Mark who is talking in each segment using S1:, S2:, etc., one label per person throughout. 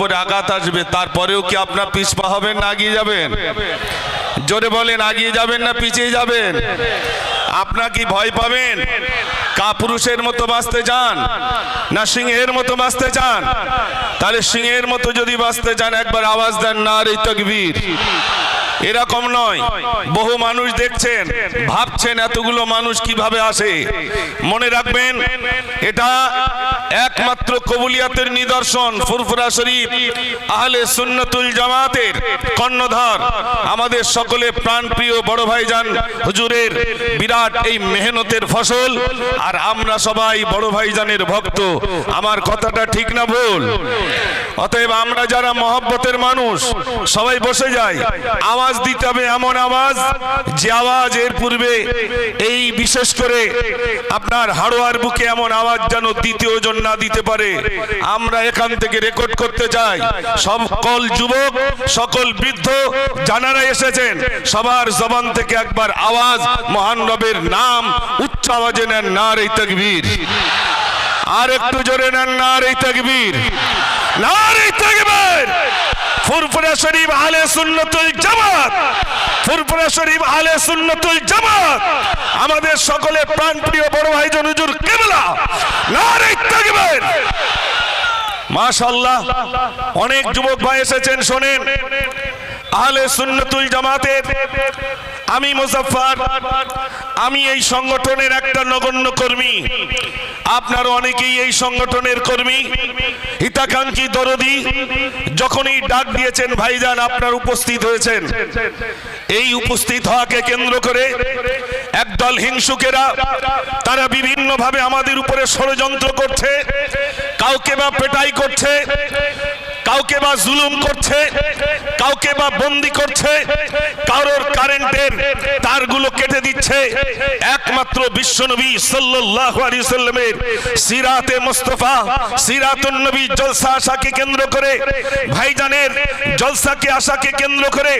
S1: পরে আঘাত আসবে, তারপরেও কি আপনার পিছপা হবেন না এগিয়ে যাবেন? জোরে বলেন, এগিয়ে যাবেন না পিছিয়ে যাবেন? আপনার কি ভয় পাবেন? কাপুরুষের মতো বাঁচতে চান না সিংহের মতো বাঁচতে চান? তাহলে সিংহের মতো যদি বাঁচতে চান একবার আওয়াজ দেন নারে তাকবীর। এরকম নয়, বহু মানুষ দেখছেন, ভাবছেন এতগুলো মানুষ কিভাবে আসে। মনে রাখবেন, এটা একমাত্র কবুলিয়াতের নিদর্শন। ফুরফুরা শরীফ আহলে সুন্নাতুল জামাতের কর্ণধার, আমাদের সকলে প্রাণপ্রিয় বড় ভাইজান হুজুরের বিরাট এই মেহনতের ফসল, আর আমরা সবাই বড় ভাইজানের ভক্ত। আমার কথাটা ঠিক না ভুল? অতএব আমরা যারা মহব্বতের মানুষ সবাই বসে যাই, আওয়াজ দিতে হবে এমন আওয়াজ যে আওয়াজ এর পূর্বে এই বিশেষ করে আপনার হাড়োয়ার বুকে এমন আওয়াজ যেন দ্বিতীয় জন না দিতে পারে। আমরা এখান থেকে রেকর্ড করতে চাই। সকল যুবক, সকল বৃদ্ধ যারা এসেছেন সবার জবান থেকে একবার আওয়াজ মহান রবের নাম উচ্চ আওয়াজে নেন নারে তাকবীর। আর একটু জোরে নেন নারে তাকবীর, নারে তাকবীর। ফুরফুরা শরীফ আহলে সুন্নাতুল জামাত, ফুরফুরা শরীফ আহলে সুন্নাতুল জামাত, আমাদের সকলের প্রাণপ্রিয় বড় ভাইজান হুজুর কিবলা, নারে তাকবীর। মাশাআল্লাহ, অনেক যুবক ভাই এসেছেন। শোনেন, আহলে সুন্নাতুল জামাতের আমি মুজাফফর, আমি এই সংগঠনের একটা নগণ্য কর্মী। আপনারা অনেকেই এই সংগঠনের কর্মী, হিতাকাঙ্ক্ষী, দরদি। যখনই ডাক দিয়েছেন ভাইজান আপনার উপস্থিত হয়েছেন। এই উপস্থিত হওয়াকে কেন্দ্র করে একদল হিংসুকেরা তারা বিভিন্ন ভাবে আমাদের উপরে ষড়যন্ত্র করছে। কাউকে বা পেটাই করছে, কাউকে বা জুলুম করছে, কাউকে বা বন্দি করছে, কারোর কারেন্টের তারগুলো কেটে দিচ্ছে। একমাত্র বিশ্বনবী সাল্লাল্লাহু আলাইহি সাল্লামের সিরাতে মুস্তাফা, সিরাতুন নবী জলসা আশাকে কেন্দ্র করে, ভাইজানের জলসাকে আশাকে কেন্দ্র করে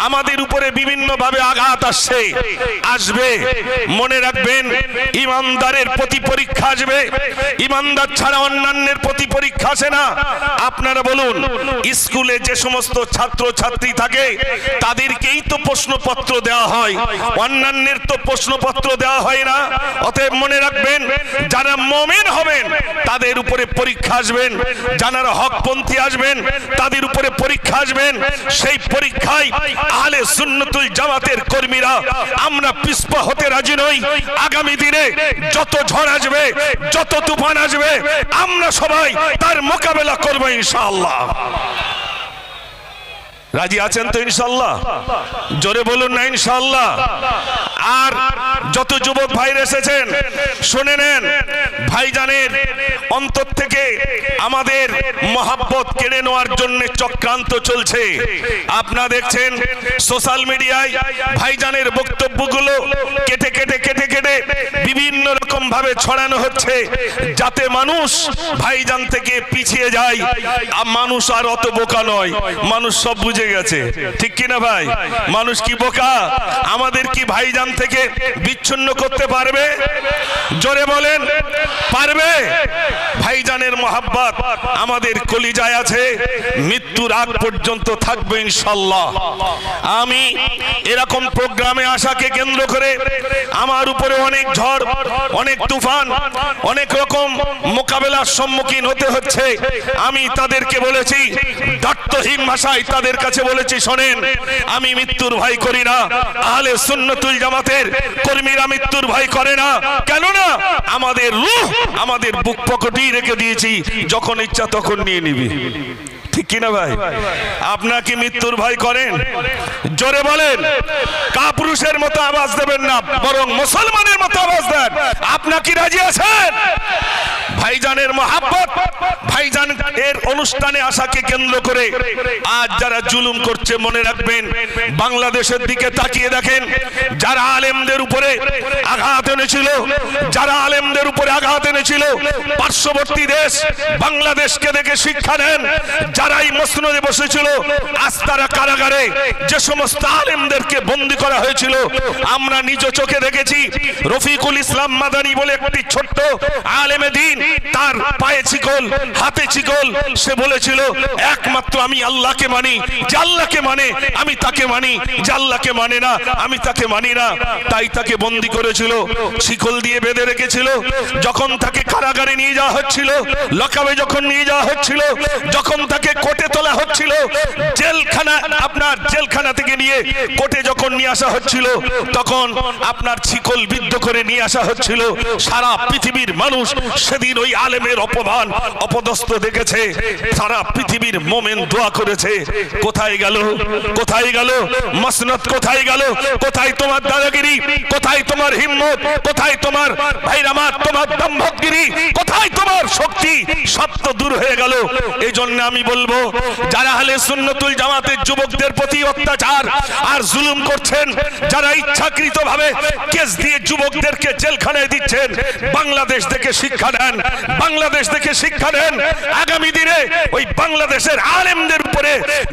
S1: আমাদের উপরে বিভিন্ন ভাবে আঘাত আসছে, আসবে। মনে রাখবেন, ইমানদারের প্রতি পরীক্ষা আসবে। ইমানদার ছাড়া অন্যান্যের প্রতি পরীক্ষা আসে না। আপনারা বলুন, স্কুলে যে সমস্ত ছাত্র ছাত্রী থাকে তাদেরকেই তো প্রশ্নপত্র দেওয়া হয়, অন্যান্যের তো প্রশ্নপত্র দেওয়া হয় না। অতএব মনে রাখবেন, যারা মুমিন হবেন তাদের উপরে পরীক্ষা আসবেন, যারা হকপন্থী আসবেন তাদের উপরে পরীক্ষা আসবেন। সেই পরীক্ষায় আহলে সুন্নাতুল জামাতের কর্মীরা আমরা পিছপা হতে রাজি নই। আগামী দিনে যত ঝড় আসবে, যত তুফান আসবে, আমরা সবাই তার মোকাবেলা করব ইনশাআল্লাহ। রাজি আছেন তো ইনশাআল্লাহ? জোরে বলুন না ইনশাআল্লাহ। আর যত যুবক ভাইরা এসেছেন শুনে নেন, ভাইজানের অন্তর থেকে আমাদের মহাব্বত কেড়ে নেওয়ার জন্য চক্রান্ত চলছে। আপনারা দেখছেন সোশ্যাল মিডিয়ায় ভাইজানের বক্তব্যগুলো কেটে কেটে কেটে কেটে বিভিন্ন রকম ভাবে ছড়ানো হচ্ছে, যাতে মানুষ ভাইজান থেকে পিছিয়ে যায়। মানুষ আর অত বোকা নয়, মানুষ সব বুঝে গেছে, ঠিক কিনা ভাই? মানুষ কি বোকা? আমাদের কি ভাইজান থেকে বিচ্ছিন্ন করতে পারবে? জোরে বলেন, পারবে? ভাইজানের মহাব্বত আমাদের কলিজায় আছে, মৃত্যুর আগ পর্যন্ত থাকবে ইনশাআল্লাহ। আমি এরকম প্রোগ্রামে আসাকে কেন্দ্র করে আমার উপরে অনেক ঝড়, অনেক তুফান, অনেক রকম মোকাবেলার সম্মুখীন হতে হচ্ছে। আমি তাদেরকে বলেছি, দায়িত্বহীন ভাষায় তাদের কাছে বলেছি, শোনেন, আমি মৃত্যুর ভয় করি না। আহলে সুন্নাতুল জামাতের কর্মীরা মৃত্যুর ভয় করে না। কেন না? আমাদের রূহ আমাদের বুক পকেটেই রেখে দিয়েছি, যখন ইচ্ছা তখন নিয়ে নিবি, ঠিক কিনা ভাই? আপনারা কি মৃত্যুর ভয় করেন? জোরে বলেন। কাপুরুষের মতো আওয়াজ দেবেন না, বরং মুসলমানের মতো আওয়াজ দেন। আপনারা কি রাজি আছেন? ভাইজানের মহাব্বত, ভাইজান এর অনুষ্ঠানে আসাকে কেন্দ্র করে আজ যারা জুলুম করছে, মনে রাখবেন, বাংলাদেশের দিকে তাকিয়ে দেখেন, যারা আলেমদের উপরে আঘাত এনেছিল, যারা আলেমদের উপরে আঘাত এনেছিল, পার্শ্ববর্তী দেশ বাংলাদেশকে দেখে শিক্ষা নেন। যারাই মসনদে বসেছিল, আজ তারা কারাগারে যে সমস্ত আলেমদেরকে বন্দী করা হয়েছিল, আমরা নিজ চোখে দেখেছি। রফিকুল ইসলাম মাদানী বলে একটি ছোট্ট আলেমে দ্বীন, তার পায়ে শিকল হাতে শিকল, সে বলেছিল একমাত্র আমি আল্লাহকে মানি, যে আল্লাহকে মানে আমি তাকে মানি, যে আল্লাহকে মানে না আমি তাকে মানি না। তাই তাকে বন্দী করেছিল, শিকল দিয়ে বেঁধে রেখেছিল। যখন তাকে কারাগারে নিয়ে যাওয়া হচ্ছিল, লকাবে যখন নিয়ে যাওয়া হচ্ছিল, যখন তাকে কোর্টে তোলা হচ্ছিল, জেলখানা আপনার জেলখানা থেকে নিয়ে কোর্টে যখন নিয়ে আসা হচ্ছিল, তখন আপনার শিকল বিদ্ধ করে নিয়ে আসা হচ্ছিল। সারা পৃথিবীর মানুষ সেদিন ওই আলেমের অপমান অপদস্থ দেখেছে, সারা পৃথিবীর মোমেন দোয়া করেছে। কোথায় গেল, কোথায় গেল মসনদ, কোথায় গেল, কোথায় তোমার দাদাগিরি, কোথায় তোমার হিম্মত, কোথায় তোমার ভাইরামাত, তোমার দম্ভগিরি, কোথায় তোমার শক্তি? সব তো দূর হয়ে গেল। এই জন্য আমি বলবো, যারা আহলে সুন্নাতুল জামাতের যুবকদের প্রতি অত্যাচার আর জুলুম করছেন, যারা ইচ্ছাকৃতভাবে কেস দিয়ে যুবকদেরকে জেলখানায় দিচ্ছেন, বাংলাদেশ থেকে শিক্ষা নেন, বাংলাদেশ থেকে শিক্ষা নেন। আগামী দিনে ওই বাংলাদেশের আলেমদের উপরে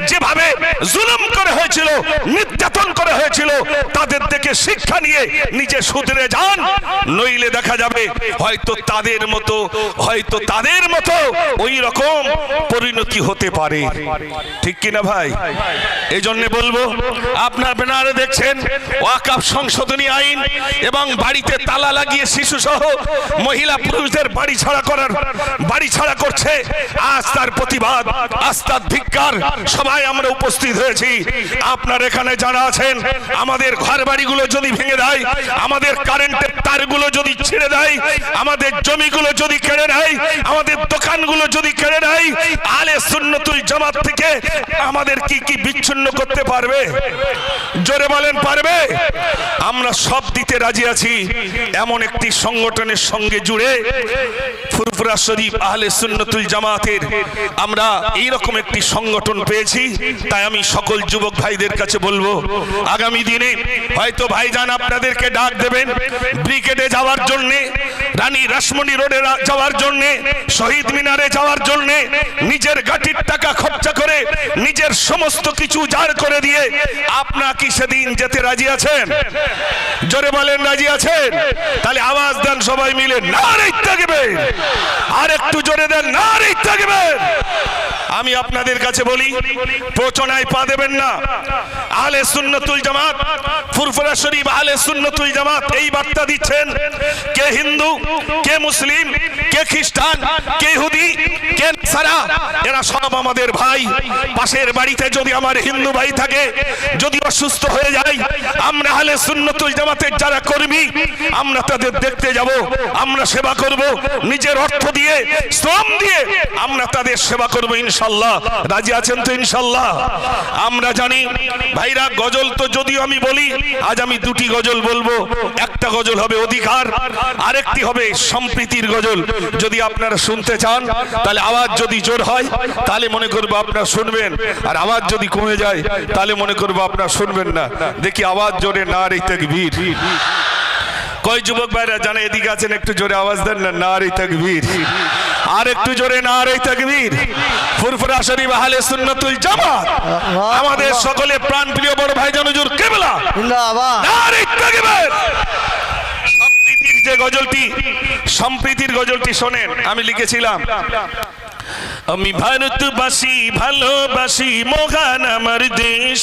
S1: যেভাবে জুলুম করা হয়েছিল, নির্যাতন করা হয়েছিল, তাদের থেকে শিক্ষা নিয়ে নিজে শুধরে যান, নইলে দেখা যাবে হয়তো তাদের মতো, হয়তো তাদের মতো ওই রকম পরিণতি হতে পারে। ঠিক কিনা ভাই? এই জন্য বলবো, আপনার ব্যানারে দেখছেন ওয়াকফ সংশোধনী আইন, এবং বাড়িতে তালা লাগিয়ে শিশু সহ মহিলা পুরুষদের বাড়ি ছাড়া করছে। আজ তার প্রতিবাদ, আজ তার ধিক্কার, সবাই আমরা উপস্থিত হয়েছি। আপনার এখানে যারা আছেন, আমাদের ঘর বাড়িগুলো যদি ভেঙে দেয়, আমাদের কারেন্টের তারগুলো যদি ছিঁড়ে দেয়, আমাদের জমিগুলো যদি কেড়ে নেয়, আমাদের দোকানগুলো যদি কেড়ে নেয়, আহলে সুন্নাতুল জামাত থেকে আমাদের কি বিচ্ছিন্ন করতে পারবে? জোরে বলেন, পারবে? আমরা সব দিতে রাজি আছি। এমন একটি সংগঠনের সঙ্গে জুড়ে ফুরফুরা শরীফ আহলে সুন্নাতুল জামাতের আমরা এইরকম একটি সংগঠন পেয়েছি। তাই আমি সকল যুবক ভাইদের কাছে বলবো, আগামী দিনে হয়তো ভাইজান আপনাদেরকে ডাক দেবেন ব্রিগেডে যাওয়ার জন্যে, রানী রাসমণি রোডে যাওয়ার জন্যে, শহীদ মিনারে যাওয়ার জন্যে, নিজের গাড়ির টাকা খরচা করে, নিজের সমস্ত কিছু জার করে দিয়ে আপনা কি সেদিন যেতে রাজি আছেন? জোরে বলেন, রাজি আছেন? তাহলে আওয়াজ দেন সবাই মিলে, নারে তাকবীর! আর একটু জোরে দেন, নারে তাকবীর! আমি আপনাদের কাছে বলি, প্রচনায় পা দেবেন না। আহলে সুন্নাতুল জামাত, ফুরফুরা শরীফ আহলে সুন্নাতুল জামাত এই বার্তা দিচ্ছেন, কে হিন্দু, কে মুসলিম, কে খ্রিস্টান, কে ইহুদি, কে নাসারা, এরা সব আমাদের ভাই। পাশের বাড়িতে যদি আমার হিন্দু ভাই থাকে, যদি অসুস্থ হয়ে যায়, আমরা আহলে সুন্নাতুল জামাতের যারা কর্মী, আমরা তাদের দেখতে যাব, আমরা সেবা করব, নিজের অর্থ দিয়ে, শ্রম দিয়ে আমরা তাদের সেবা করব ইনশাআল্লাহ। রাজি আছেন তো ইনশাআল্লাহ? আমরা জানি ভাইরা, গজল তো যদিও আমি বলি, আজ আমি দুটি গজল বলবো। একটা গজল হবে অধিকার, আরেকটি হবে সম্প্রীতির গজল। যদি আপনারা শুনতে চান, তাহলে আওয়াজ যদি জোর হয় তাহলে মনে করবো আপনারা শুনবেন, আর আওয়াজ যদি কমে যায় তাহলে মনে করবো আপনারা শুনবেন না। দেখি আওয়াজ জোরে নারে তাকবীর। কয় যুবক ভাইরা জানে এদিকে আছেন, একটু জোরে আওয়াজ দেন না, নারে তাকবীর। আর একটু জোরে নারে তাকবীর। ফুরফুরা শরীফ আহলে সুন্নাতুল জামাত, আমাদের সকলে প্রাণ প্রিয় বড় ভাইজান হুজুর কিবলা, জিন্দাবাদ, নারে তাকবীর। সম্প্রীতির যে গজলটি, সম্প্রীতির গজলটি শোনেন, আমি লিখেছিলাম, আমি ভারতবাসী ভালোবাসি মহান আমার দেশ,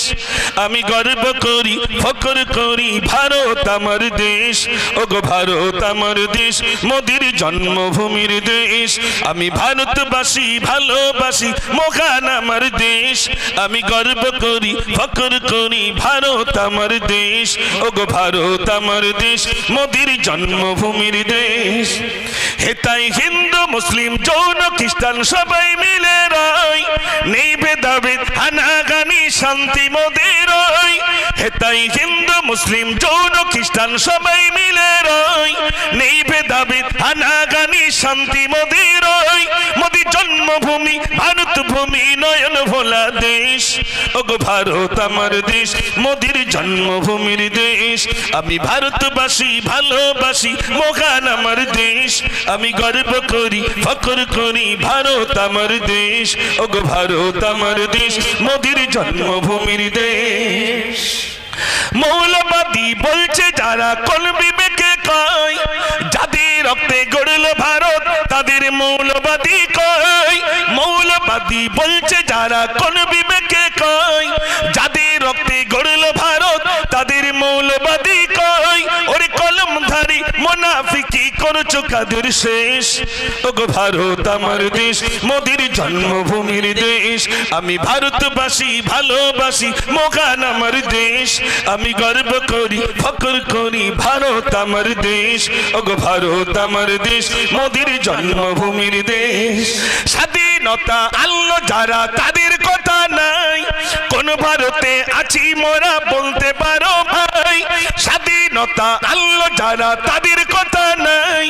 S1: আমি গর্ব করি ফখর করি ভারত আমার দেশ, ওগো ভারত আমার দেশ মোদির জন্মভূমির দেশ। আমি ভারতবাসী ভালোবাসি মহান আমার দেশ, আমি গর্ব করি ফখর করি ভারত আমার দেশ, ওগো ভারত আমার দেশ মোদির জন্মভূমির দেশ। হেতাই হিন্দু মুসলিম জৈন খ্রিস্টান সবাই মিলে রয়, নেই ভেদাভেদ হানাগানি শান্তি মোদের রয়। হেতাই হিন্দু মুসলিম জৈন খ্রিস্টান সবাই মিলে রয়, নেই ভেদাভেদ হানাগানি শান্তি মোদের রয়। মোদির জন্মভূমি ভারত ভূমি নয়ন ভোলা দেশ, ওগো ভারত আমার দেশ মোদির জন্মভূমির দেশ। আমি ভারতবাসী ভালোবাসি মহান আমার দেশ, আমি গর্ব করি ফখর করি ভারত আমার দেশ, ওগো ভারত আমার দেশ মোদির জন্মভূমির দেশ। মৌলবাদী বলছে যারা কোন বিবেকে কয়, যাদের রক্তে গড়ল ভারত তাদের মৌলবাদী কয়। মৌলবাদী বলছে যারা কোন বিবেকে কয়, যাদের রক্তে গড়ল ভারত তাদের মৌলবাদী কয়। ওরে কলমধারী মুনাফিকি করছো কাদের শেষ। ওগো ভারত আমার দেশ, মোদির জন্মভূমির দেশ। আমি ভারতবাসী ভালোবাসি মহান আমার দেশ। আমি গর্ব করি ফখর করি ভারত আমার দেশ। ওগো ভারত আমার দেশ, মোদির জন্মভূমির দেশ। স্বাধীনতা আনলো যারা তাদের কথা নাই, কোন ভারতে আছি মোরা বলতে পারো ভাই। স্বাধীনতা আনলো যারা তাদের কথা নাই,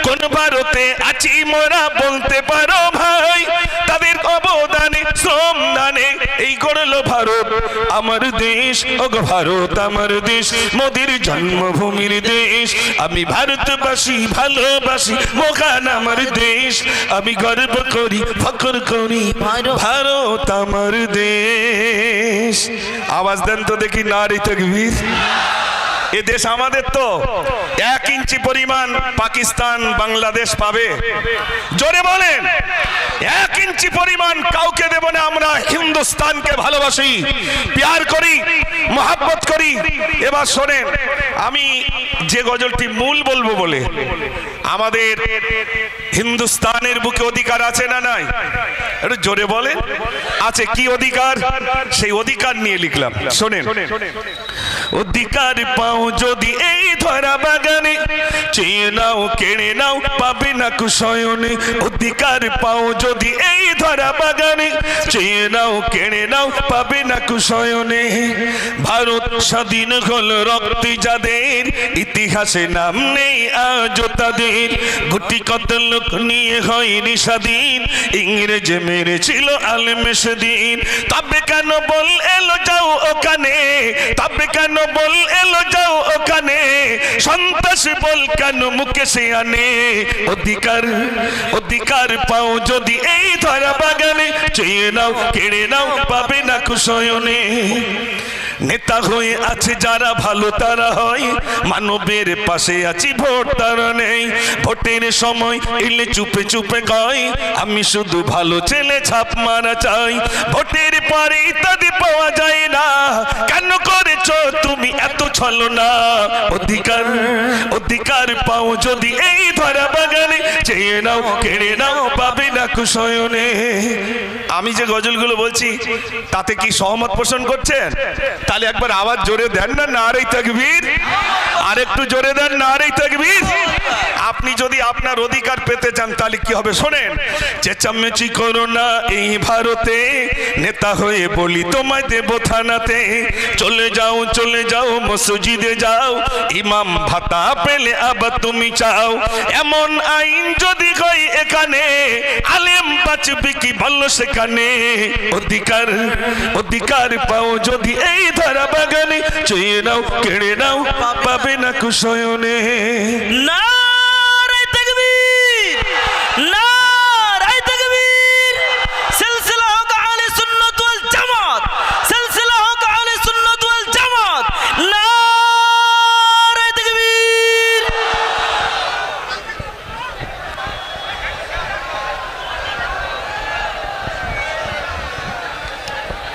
S1: কোন ভারতে আছি মোরা বলতে পারো ভাই। তাদের অবদানে শ্রম দানে এই গড়ল ভারত আমার দেশ। ওগো ভারত আমার দেশ, মোদির জন্মভূমির দেশ। আমি ভারতবাসী ভালোবাসি মহান আমার দেশ। আমি গর্ব করি ফখর করি ভারত আমার দেশ। আওয়াজ দেন তো দেখি নারী তাকবীর। এ দেশ আমাদের তো। 1 ইঞ্চি পরিমাণ পাকিস্তান বাংলাদেশ পাবে? জোরে বলেন। 1 ইঞ্চি পরিমাণ কাউকে দেব না। আমরা হিন্দুস্তানকে ভালোবাসি, প্যার করি, মহব্বত করি। এবার শোনেন, আমি যে গজলটি মূল বলবো বলে, আমাদের হিন্দুস্তানের বুকে অধিকার আছে না নাই? একটু জোরে বলেন। আছে। কি অধিকার? সেই অধিকার নিয়ে লিখলাম, শোনেন। অধিকার পাও যদি এই ধরা বাগানে, চেয়ে নাও কেড়ে নাও পাবে না কুশয়নে। অধিকার পাও যদি এই ধরা বাগানে, চেয়ে নাও কেড়ে নাও পাবে না কুশয়নে। ভারত স্বাধীন হল রক্তে যাদের, ইতিহাসে নাম নেই আজও তাদের। গুটি কত লোক নিয়ে হয়নি স্বাধীন, ইংরেজ মেরেছিল আলেম সেদিন। তবে কেন বল এলো যাও ওখানে, তবে কেন বল এলো যাও ওখানে। সন্ত্রাস বল কেন মুখে সে আনে। অধিকার অধিকার পাও যদি এই ধরা বাগানে, চেয়ে নাও কেড়ে নাও পাবে না কুশয়নে। নেতা হয়ে আছে যারা ভালো তারা হয়, মানবের পাশে আছি ভোট তারা নেই। ভোটের সময় এলে চুপে চুপে কয়, আমি শুধু ভালো ছেলে ছাপ মারা চাই। ভোটের পরে ইত্যাদি পাওয়া যায় না, কেন করেছো তুমি এত ছলনা। অধিকার অধিকার পাও যদি এই ধরা বাগানে, চেয়ে নাও কেড়ে নাও পাবে না কুশয়নে। আমি যে গজলগুলো বলছি তাতে কি সহমত পোষণ করছেন? তাহলে একবার আওয়াজ জোরে দেন না, নারে তাকবীর। আর একটু জোরে দেন, নারে তাকবীর। আপনি যদি আপনার অধিকার পেতে চান তাহলে কি হবে শোনেন। চেঁচামেচি করো না এই ভারতে, নেতা হয়ে বলি তোমায় দেব থানাতে। চলে যাও মসজিদে যাও, ইমাম ভাতা পেলে আবার তুমি চাও। এমন আইন যদি হয় এখানে, আলেম বাঁচবে কি বলো সেখানে। অধিকার অধিকার পাও যদি এই ধরা বাগানে, চেয়ে নাও কেড়ে নাও পাবে না কুশয়নে।
S2: নারে তাকবীর, নারে তাকবীর। সিলসিলা হোক আহলে সুন্নাত ওয়াল জামাত, সিলসিলা হোক আহলে সুন্নাত ওয়াল জামাত। নারে তাকবীর।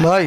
S3: ভাই